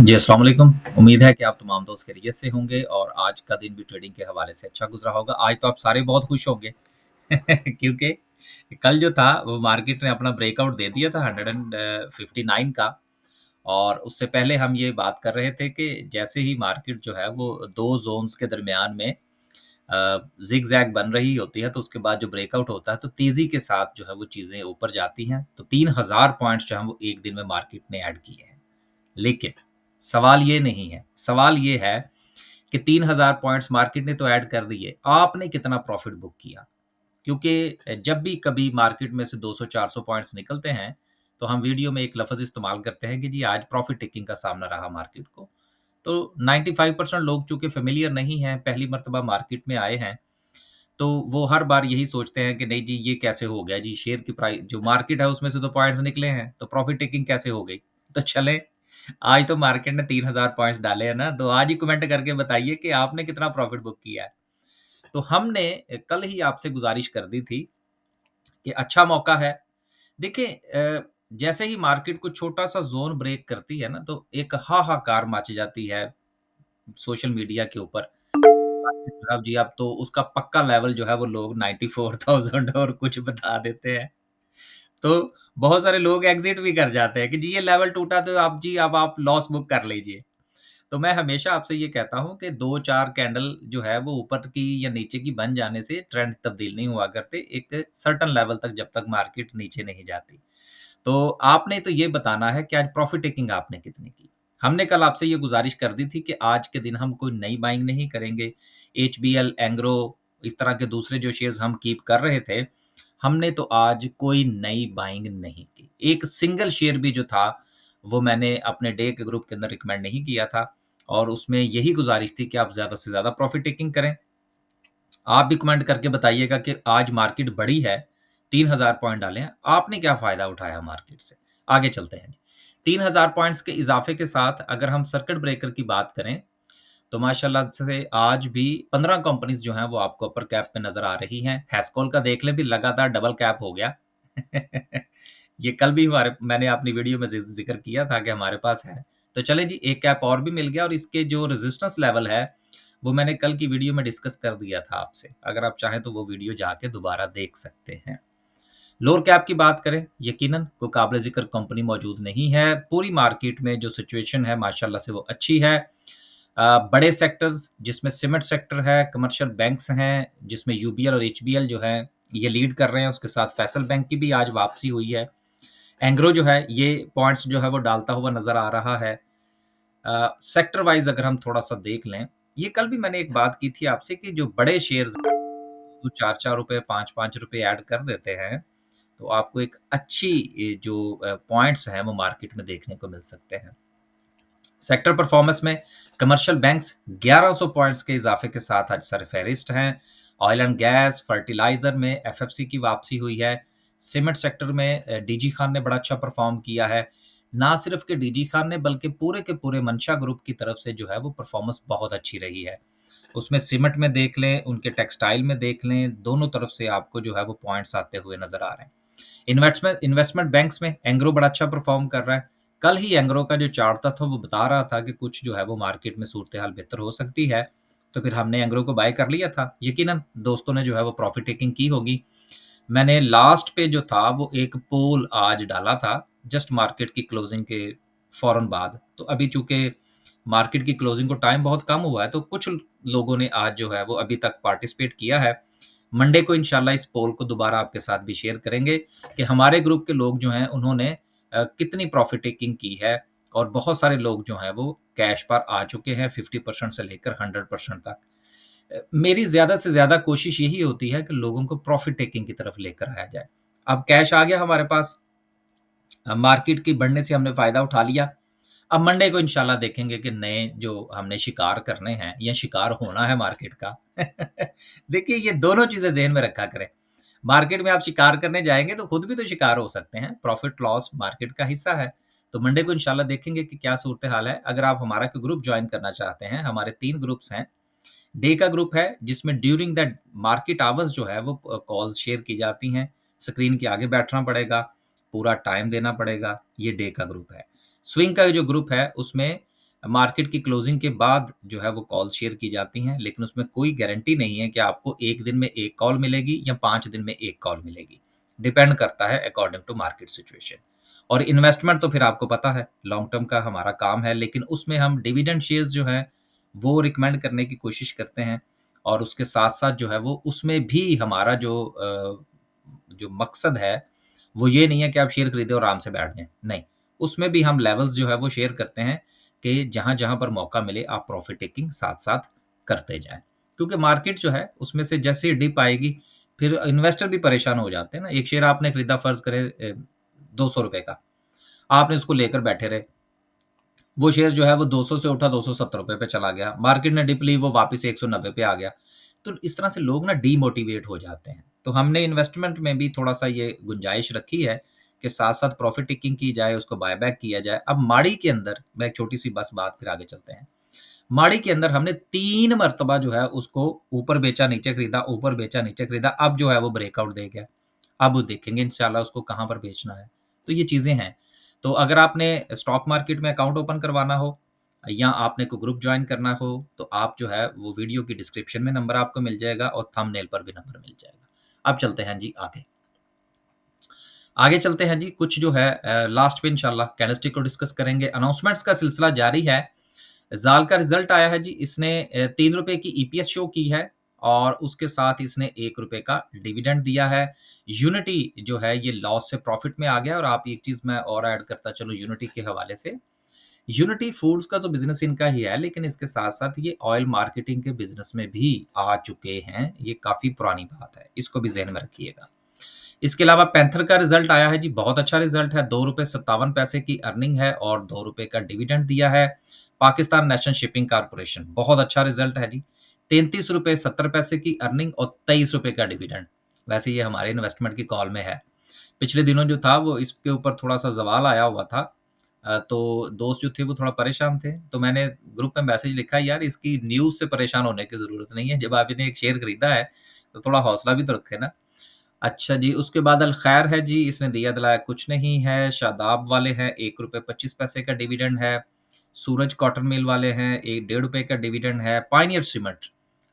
जी, अस्सलाम वालेकुम। उम्मीद है कि आप तमाम दोस्त खैरियत से होंगे और आज का दिन भी ट्रेडिंग के हवाले से अच्छा गुज़रा होगा। आज तो आप सारे बहुत खुश होंगे क्योंकि कल जो था वो मार्केट ने अपना ब्रेकआउट दे दिया था 159 का। और उससे पहले हम ये बात कर रहे थे कि जैसे ही मार्केट जो है वो 2 ज़ोन्स के दरमियान में ज़िग-ज़ैग बन रही होती है, तो उसके बाद जो ब्रेकआउट होता है तो तेज़ी के साथ जो है वो चीज़ें ऊपर जाती हैं। तो 3000 पॉइंट्स जो हैं वो एक दिन में मार्केट ने ऐड किए हैं। लेकिन सवाल ये नहीं है, सवाल ये है कि 3000 पॉइंट्स मार्केट ने तो ऐड कर दिए, आपने कितना प्रॉफ़िट बुक किया? क्योंकि जब भी कभी मार्केट में से 200-400 पॉइंट्स निकलते हैं, तो हम वीडियो में एक लफ़्ज़ इस्तेमाल करते हैं कि जी आज प्रॉफ़िट टेकिंग का सामना रहा मार्केट को। तो 95% लोग चूँकि फ़ैमिलियर नहीं हैं, पहली मर्तबा मार्केट में आए हैं, तो वो हर बार यही सोचते हैं कि नहीं जी ये कैसे हो गया जी, शेयर की जो मार्केट है उसमें से तो पॉइंट्स निकले हैं, तो प्रॉफ़िट टेकिंग कैसे हो गई? तो चलें, आज तो मार्केट ने 3000 पॉइंट्स डाले हैं ना, तो आज ही कमेंट करके बताइए कि आपने कितना प्रॉफ़िट बुक किया है? तो हमने कल ही आपसे गुज़ारिश कर दी थी कि अच्छा मौका है। देखिए जैसे ही मार्केट को छोटा-सा ज़ोन ब्रेक करती है ना, तो एक हाहाकार मच जाती है सोशल मीडिया के ऊपर। अब जी अब तो उसका पक्का लेवल जो है वो लोग 94,000 और कुछ बता देते हैं। तो बहुत सारे लोग एग्ज़िट भी कर जाते हैं कि जी ये लेवल टूटा तो अब जी अब आप लॉस बुक कर लीजिए। तो मैं हमेशा आपसे ये कहता हूँ कि 2-4 कैंडल जो है वो ऊपर की या नीचे की बन जाने से ट्रेंड तब्दील नहीं हुआ करते, एक सर्टेन लेवल तक जब तक मार्केट नीचे नहीं जाती। तो आपने तो ये बताना है कि आज प्रॉफ़िट टेकिंग आपने कितनी की? हमने कल आपसे ये गुज़ारिश कर दी थी कि आज के दिन हम कोई नई बाइंग नहीं करेंगे। एचबीएल, एंग्रो इस तरह के दूसरे जो शेयर्स हम कीप कर रहे थे, हमने तो आज कोई नई बाइंग नहीं की। एक सिंगल शेयर भी जो था, वो मैंने अपने डे के ग्रुप के अंदर रिकमेंड नहीं किया था और उसमें यही गुज़ारिश थी कि आप ज़्यादा से ज़्यादा प्रॉफ़िट टेकिंग करें। आप भी कमेंट करके बताइएगा कि आज मार्केट बढ़ी है, 3000 पॉइंट डाले हैं, आपने क्या फ़ायदा उठाया मार्केट से? आगे चलते हैं। 3000 पॉइंट्स के इज़ाफ़े के साथ अगर हम सर्किट ब्रेकर की बात करें, तो माशाल्लाह से आज भी 15 कंपनीज़ जो हैं वो आपको अपर कैप पे नज़र आ रही हैं। हैस्कॉल का देख लें भी लगातार डबल कैप हो गया। ये कल भी हमारे मैंने अपनी वीडियो में ज़िक्र किया था कि हमारे पास है। तो चलें जी, 1 कैप और भी मिल गया और इसके जो रेजिस्टेंस लेवल है, वो मैंने कल की वीडियो में डिस्कस कर दिया था आपसे। अगर आप चाहें तो वो वीडियो जाके दोबारा देख सकते हैं। लोअर कैप की बात करें, यकीनन कोई काबिल-ज़िक्र कंपनी मौजूद नहीं है। पूरी मार्केट में जो सिचुएशन है माशाल्लाह से वो अच्छी है। बड़े सेक्टर्स जिसमें सीमेंट सेक्टर है, कमर्शियल बैंक्स हैं, जिसमें यूबीएल और एचबीएल जो हैं, ये लीड कर रहे हैं। उसके साथ फैसल बैंक की भी आज वापसी हुई है। एंग्रो जो है, ये पॉइंट्स जो है वो डालता हुआ नज़र आ रहा है। सेक्टर वाइज़ अगर हम थोड़ा-सा देख लें, ये कल भी मैंने एक बात की थी आपसे कि जो बड़े शेयर्स वो ₹4-4 ₹5-5 ऐड कर देते हैं, तो आपको एक अच्छी ये जो पॉइंट्स हैं वो मार्केट में देखने को मिल सकते हैं। सेक्टर परफॉर्मेंस में कमर्शियल बैंक्स 1100 पॉइंट्स के इज़ाफ़े के साथ आज सरफ़हरिस्त हैं। ऑयल एंड गैस, फर्टिलाइज़र में एफएफसी की वापसी हुई है। सीमेंट सेक्टर में डीजी खान ने बड़ा अच्छा परफ़ॉर्म किया है। ना सिर्फ़ कि डीजी खान ने बल्कि पूरे के पूरे मंशा ग्रुप की तरफ से जो है वो परफ़ॉर्मेंस बहुत अच्छी रही है। उसमें सीमेंट में देख लें, उनके टेक्सटाइल में देख लें, दोनों तरफ से आपको जो है वो पॉइंट्स आते हुए नज़र आ रहे हैं। इन्वेस्टमेंट बैंक्स में एंग्रो बड़ा अच्छा परफ़ॉर्म कर रहा है। कल ही एंग्रो का जो चार्ट था वो बता रहा था कि कुछ जो है वो मार्केट में सूरत-ए-हाल बेहतर हो सकती है, तो फिर हमने एंग्रो को बाय कर लिया था। यकीनन दोस्तों ने जो है वो प्रॉफ़िट टेकिंग की होगी। मैंने लास्ट पे जो था वो एक पोल आज डाला था, जस्ट मार्केट की क्लोज़िंग के फ़ौरन बाद। तो अभी चूँकि मार्केट की क्लोज़िंग को टाइम बहुत कम हुआ है, तो कुछ लोगों ने आज जो है वो अभी तक पार्टिसिपेट किया है। मंडे को इंशाल्लाह इस पोल को दोबारा आपके साथ भी शेयर करेंगे कि हमारे ग्रुप के लोग जो हैं उन्होंने कितनी प्रॉफ़िट टेकिंग की है और बहुत सारे लोग जो हैं वो कैश पर आ चुके हैं 50% से लेकर 100% तक। मेरी ज़्यादा से ज़्यादा कोशिश यही होती है कि लोगों को प्रॉफ़िट टेकिंग की तरफ लेकर आया जाए। अब कैश आ गया हमारे पास, मार्केट की बढ़ने से हमने फ़ायदा उठा लिया। अब मंडे को इंशाल्लाह देखेंगे कि नए जो हमने शिकार करने हैं या शिकार होना है मार्केट का। देखिए ये दोनों चीज़ें ज़हन में रखा करें। मार्केट में आप शिकार करने जाएँगे तो खुद भी तो शिकार हो सकते हैं। प्रॉफ़िट लॉस मार्केट का हिस्सा है। तो मंडे को इंशाल्लाह देखेंगे कि क्या सूरत-ए-हाल है। अगर आप हमारा कोई ग्रुप जॉइन करना चाहते हैं, हमारे 3 ग्रुप्स हैं। डे का ग्रुप है जिसमें ड्यूरिंग द मार्केट आवर्स जो है वो कॉल्स शेयर की जाती हैं। स्क्रीन के आगे बैठना पड़ेगा, पूरा टाइम देना पड़ेगा, ये डे का ग्रुप है। स्विंग का जो ग्रुप है उसमें मार्केट की क्लोजिंग के बाद जो है वो कॉल शेयर की जाती हैं, लेकिन उसमें कोई गारंटी नहीं है कि आपको 1 दिन में 1 कॉल मिलेगी या 5 दिन में 1 कॉल मिलेगी। डिपेंड करता है अकॉर्डिंग टू मार्केट सिचुएशन। और इन्वेस्टमेंट तो फिर आपको पता है लॉन्ग टर्म का हमारा काम है, लेकिन उसमें हम डिविडेंड शेयर्स जो हैं वो रिकमेंड करने की कोशिश करते हैं और उसके साथ-साथ जो है वो उसमें भी हमारा जो मकसद है, वो ये नहीं है कि आप शेयर खरीदें और आराम से बैठ जाएँ, नहीं। उसमें भी हम लेवल्स जो है वो शेयर करते हैं कि जहाँ-जहाँ पर मौका मिले आप प्रॉफ़िट टेकिंग साथ-साथ करते जाएँ। क्योंकि मार्केट जो है उसमें से जैसे ही डिप आएगी, फिर इन्वेस्टर भी परेशान हो जाते हैं ना। एक शेयर आपने खरीदा फ़र्ज़ करें ₹200 का, आपने उसको लेकर बैठे रहे। वो शेयर जो है वो 200 से उठा ₹270 पे चला गया। मार्केट ने डिप ली, वो वापस 190 पे आ गया। तो इस तरह से लोग ना डीमोटिवेट हो जाते हैं। तो हमने इन्वेस्टमेंट में भी थोड़ा-सा ये गुंजाइश रखी है कि साथ-साथ प्रॉफ़िट टेकिंग की जाए, उसको बायबैक किया जाए। अब माड़ी के अंदर मैं एक छोटी-सी बस बात फिर आगे चलते हैं। माड़ी के अंदर हमने 3 मर्तबा जो है उसको ऊपर बेचा, नीचे खरीदा, ऊपर बेचा, नीचे खरीदा। अब जो है वो ब्रेकआउट दे गया। अब वो देखेंगे इंशाल्लाह उसको कहाँ पर बेचना है। तो ये चीज़ें हैं। तो अगर आपने स्टॉक मार्केट में अकाउंट ओपन करवाना हो या आपने कोई ग्रुप जॉइन करना हो, तो आप जो है वो वीडियो की डिस्क्रिप्शन में नंबर आपको मिल जाएगा और थंबनेल पर भी नंबर मिल जाएगा। अब चलते हैं जी आगे। आगे चलते हैं जी, कुछ जो है लास्ट पे इंशाल्लाह कैंडलस्टिक को डिस्कस करेंगे। अनाउंसमेंट्स का सिलसिला जारी है। ज़ाल का रिज़ल्ट आया है जी, इसने ₹3 की ईपीएस शो की है और उसके साथ इसने ₹1 का डिविडेंड दिया है। यूनिटी जो है ये लॉस से प्रॉफ़िट में आ गया और आप एक चीज़ मैं और ऐड करता चलूँ यूनिटी के हवाले से। यूनिटी फूड्स का तो बिज़नेस इनका ही है, लेकिन इसके साथ-साथ ये ऑयल मार्केटिंग के बिज़नेस में भी आ चुके हैं। ये काफ़ी पुरानी बात है, इसको भी ज़हन में रखिएगा। इसके अलावा पैंथर का रिज़ल्ट आया है जी, बहुत अच्छा रिज़ल्ट है, ₹2.57 की अर्निंग है और ₹2 का डिविडेंड दिया है। पाकिस्तान नेशनल शिपिंग कॉर्पोरेशन, बहुत अच्छा रिज़ल्ट है जी, ₹33.70 की अर्निंग और ₹23 का डिविडेंड। वैसे ये हमारे इन्वेस्टमेंट की कॉल में है। पिछले दिनों जो था वो इसके ऊपर थोड़ा-सा ज़वाल आया हुआ था। तो दोस्त जो थे वो थोड़ा परेशान थे, तो मैंने ग्रुप में मैसेज लिखा यार इसकी न्यूज़ से परेशान होने की ज़रूरत नहीं है, जब आपने एक शेयर खरीदा है, तो थोड़ा हौसला भी तो रखें ना। अच्छा जी, उसके बाद अल खैर है जी, इसने दिया-दिलाया कुछ नहीं है। शादाब वाले हैं ₹1.25 का डिविडेंड है। सूरज कॉटन मिल वाले हैं, एक ₹1.5 का डिविडेंड है। पायनियर सीमेंट,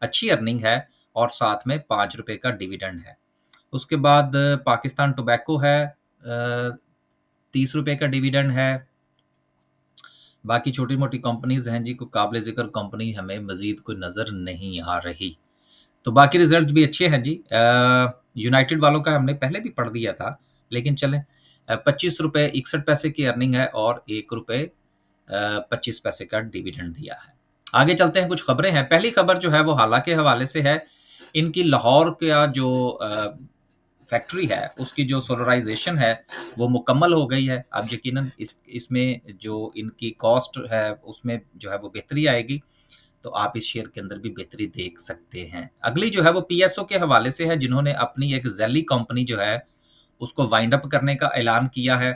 अच्छी अर्निंग है और साथ में ₹5 का डिविडेंड है। उसके बाद पाकिस्तान टोबैको है, ₹30 का डिविडेंड है। बाकी छोटी-मोटी कंपनीज़ हैं जी, कोई काबिल-ज़िक्र कंपनी हमें मज़ीद कोई नज़र नहीं आ रही। तो बाकी रिज़ल्ट भी अच्छे हैं जी। यूनाइटेड वालों का हमने पहले भी पढ़ दिया था, लेकिन चलें ₹25.61 की अर्निंग है और ₹1 25 का डिविडेंड दिया है। आगे चलते हैं, कुछ खबरें हैं। पहली खबर जो है वो हाला के हवाले से है। इनकी लाहौर का जो फैक्ट्री है, उसकी जो सोलराइज़ेशन है, वो मुकम्मल हो गई है। अब यकीनन इसमें जो इनकी कॉस्ट है, उसमें जो है वो बेहतरी आएगी। तो आप इस शेयर के अंदर भी बेहतरी देख सकते हैं। अगली जो है वो पीएसओ के हवाले से है, जिन्होंने अपनी एक ज़ेली कंपनी जो है, उसको वाइंड अप करने का ऐलान किया है।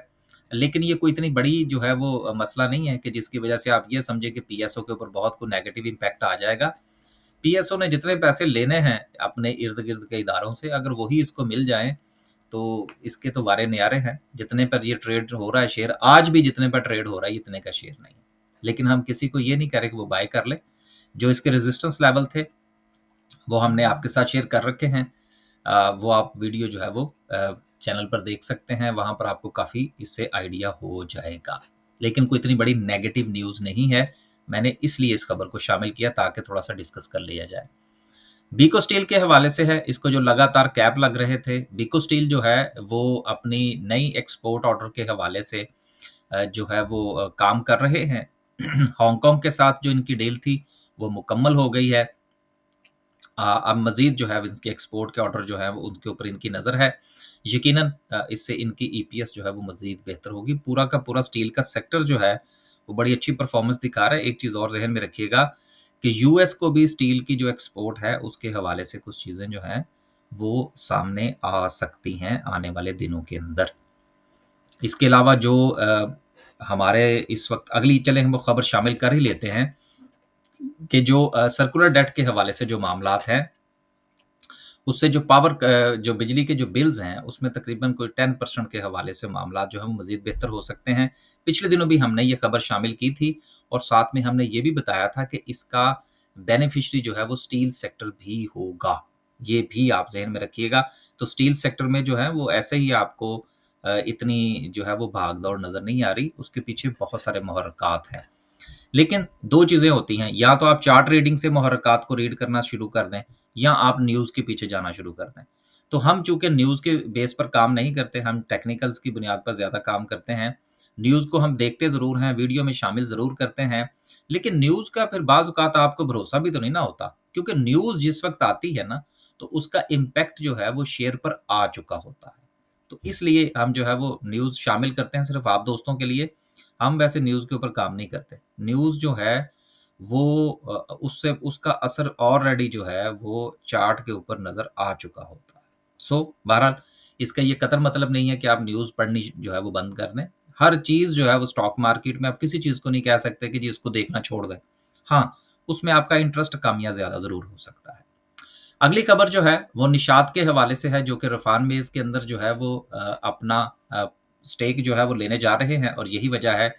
लेकिन ये कोई इतनी बड़ी जो है वो मसला नहीं है कि जिसकी वजह से आप ये समझें कि पीएसओ के ऊपर बहुत कोई नेगेटिव इम्पैक्ट आ जाएगा। पीएसओ ने जितने पैसे लेने हैं अपने इर्द-गिर्द के इदारों से, अगर वही इसको मिल जाएँ, तो इसके तो वारे न्यारे हैं। जितने पर ये ट्रेड हो रहा है शेयर, आज भी जितने पर ट्रेड हो रहा है, इतने का शेयर नहीं है। लेकिन हम किसी को ये नहीं कह रहे कि वो बाय कर ले। जो इसके रेजिस्टेंस लेवल थे, वो हमने आपके साथ शेयर कर रखे हैं। वो आप वीडियो जो है वो चैनल पर देख सकते हैं, वहाँ पर आपको काफ़ी इससे आइडिया हो जाएगा। लेकिन कोई इतनी बड़ी नेगेटिव न्यूज़ नहीं है, मैंने इसलिए इस खबर को शामिल किया ताकि थोड़ा-सा डिस्कस कर लिया जाए। बीको स्टील के हवाले से है, इसको जो लगातार कैप लग रहे थे, बीको स्टील जो है वो अपनी नई एक्सपोर्ट ऑर्डर के हवाले से जो है वो काम कर रहे हैं। हांगकांग के साथ जो इनकी डील थी, वो मुकम्मल हो गई है। अब मज़ीद जो है इनके एक्सपोर्ट के ऑर्डर जो है वो उनके ऊपर इनकी नज़र है। यकीनन इससे इनकी ईपीएस जो है वो मज़ीद बेहतर होगी। पूरा का पूरा स्टील का सेक्टर जो है, वो बड़ी अच्छी परफ़ॉर्मेंस दिखा रहा है। एक चीज़ और ज़हन में रखिएगा कि यूएस को भी स्टील की जो एक्सपोर्ट है, उसके हवाले से कुछ चीज़ें जो हैं, वो सामने आ सकती हैं आने वाले दिनों के अंदर। इसके अलावा जो हमारे इस वक़्त अगली चलें हम वो खबर शामिल कर ही लेते हैं कि जो सर्कुलर डेट के हवाले से जो मामलात हैं, उससे जो बिजली के जो बिल्स हैं, उसमें तकरीबन कोई 10% के हवाले से मामला जो है वो मज़ीद बेहतर हो सकते हैं। पिछले दिनों भी हमने ये खबर शामिल की थी और साथ में हमने ये भी बताया था कि इसका बेनिफिशियरी जो है वो स्टील सेक्टर भी होगा। ये भी आप ज़हन में रखिएगा। तो स्टील सेक्टर में जो है वो ऐसे ही आपको इतनी जो है वो भाग-दौड़ नज़र नहीं आ रही, उसके पीछे बहुत सारे मुहर्रिकात हैं। लेकिन 2 चीज़ें होती हैं, या तो आप चार्ट रीडिंग से मुहर्रिकात को रीड करना शुरू कर दें या आप न्यूज़ के पीछे जाना शुरू कर दें। तो हम चूँकि न्यूज़ के बेस पर काम नहीं करते, हम टेक्निकल्स की बुनियाद पर ज़्यादा काम करते हैं। न्यूज़ को हम देखते ज़रूर हैं, वीडियो में शामिल ज़रूर करते हैं, लेकिन न्यूज़ का फिर बाज़ औक़ात आपको भरोसा भी तो नहीं ना होता, क्योंकि न्यूज़ जिस वक़्त आती है ना, तो उसका इम्पैक्ट जो है वो शेयर पर आ चुका होता है। तो इसलिए हम जो है वो न्यूज़ शामिल करते हैं सिर्फ़ आप दोस्तों के लिए। हम वैसे न्यूज़ के ऊपर काम नहीं करते। न्यूज़ जो है वो उससे उसका असर ऑलरेडी जो है वो चार्ट के ऊपर नज़र आ चुका होता है। बहरहाल इसका ये कतई मतलब नहीं है कि आप न्यूज़ पढ़नी जो है वो बंद कर दें। हर चीज़ जो है वो स्टॉक मार्केट में आप किसी चीज़ को नहीं कह सकते कि जी इसको देखना छोड़ दें। हाँ, उसमें आपका इंटरेस्ट कम या ज़्यादा ज़रूर हो सकता है। अगली खबर जो है वो निशात के हवाले से है, जो कि रफ़ान बेस के अंदर जो है वो अपना अ, स्टेक जो है वो लेने जा रहे हैं और यही वजह है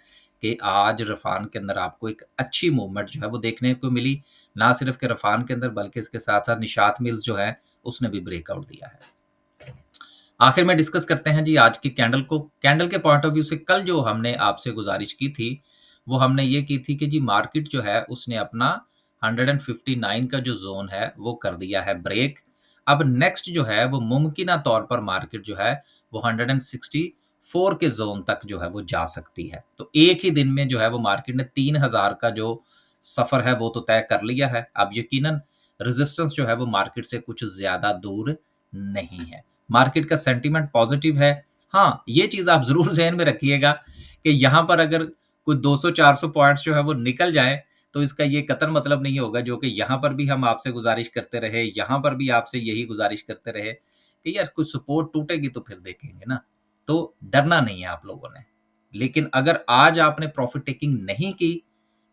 कि आज रफ़ान के अंदर आपको एक अच्छी मूवमेंट जो है वो देखने को मिली। ना सिर्फ़ कि रफ़ान के अंदर बल्कि इसके साथ-साथ निशात मिल्स जो है उसने भी ब्रेकआउट दिया है। आखिर में डिस्कस करते हैं जी आज की कैंडल को। कैंडल के पॉइंट ऑफ व्यू से कल जो हमने आपसे गुज़ारिश की थी, वो हमने ये की थी कि जी मार्केट जो है उसने अपना 159 का जो ज़ोन है वो कर दिया है ब्रेक। अब नेक्स्ट जो है वो मुमकिना तौर पर मार्केट जो है वो 164 के ज़ोन तक जो है वो जा सकती है। तो एक ही दिन में जो है वो मार्केट ने 3000 का जो सफ़र है वो तो तय कर लिया है। अब यकीनन रेज़िस्टेंस जो है वो मार्केट से कुछ ज़्यादा दूर नहीं है। मार्केट का सेंटीमेंट पॉज़िटिव है। हाँ, ये चीज़ आप ज़रूर ज़हन में रखिएगा कि यहाँ पर अगर कोई 200-400 पॉइंट्स जो है वो निकल जाएँ, तो इसका ये कतई मतलब नहीं होगा, जो कि यहाँ पर भी हम आपसे गुज़ारिश करते रहे, यहाँ पर भी आपसे यही गुज़ारिश करते रहे कि यार कुछ सपोर्ट टूटेगी तो फिर देखेंगे ना। तो डरना नहीं है आप लोगों ने। लेकिन अगर आज आपने प्रॉफ़िट टेकिंग नहीं की,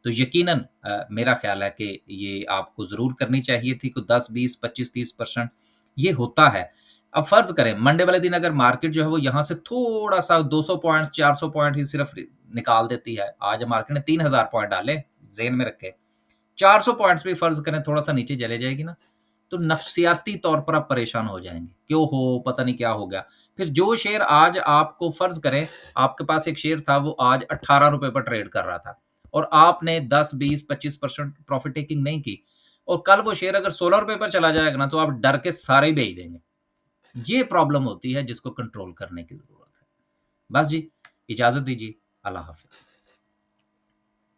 तो यकीनन मेरा ख़्याल है कि ये आपको ज़रूर करनी चाहिए थी, कोई 10, 20, 25, 30% ये होता है। अब फ़र्ज़ करें मंडे वाले दिन अगर मार्केट जो है वो यहाँ से थोड़ा-सा 200 पॉइंट्स, 400 पॉइंट ही सिर्फ़ निकाल देती है। आज मार्केट ने 3000 पॉइंट डाले, ज़हन में रखें। 400 पॉइंट्स भी फ़र्ज़ करें थोड़ा-सा नीचे चले जाएगी ना, तो नफ़सियाती तौर पर आप परेशान हो जाएँगे कि ओहो! पता नहीं क्या हो गया। फिर जो शेयर आज आपको फ़र्ज़ करें, आपके पास एक शेयर था वो आज ₹18 पर ट्रेड कर रहा था और आपने 10, 20, 25% प्रॉफ़िट टेकिंग नहीं की और कल वो शेयर अगर ₹16 पर चला जाएगा ना, तो आप डर के सारे ही बेच देंगे। ये प्रॉब्लम होती है जिसको कंट्रोल करने की ज़रूरत है। बस जी, इजाज़त दीजिए। अल्लाह हाफ़िज़।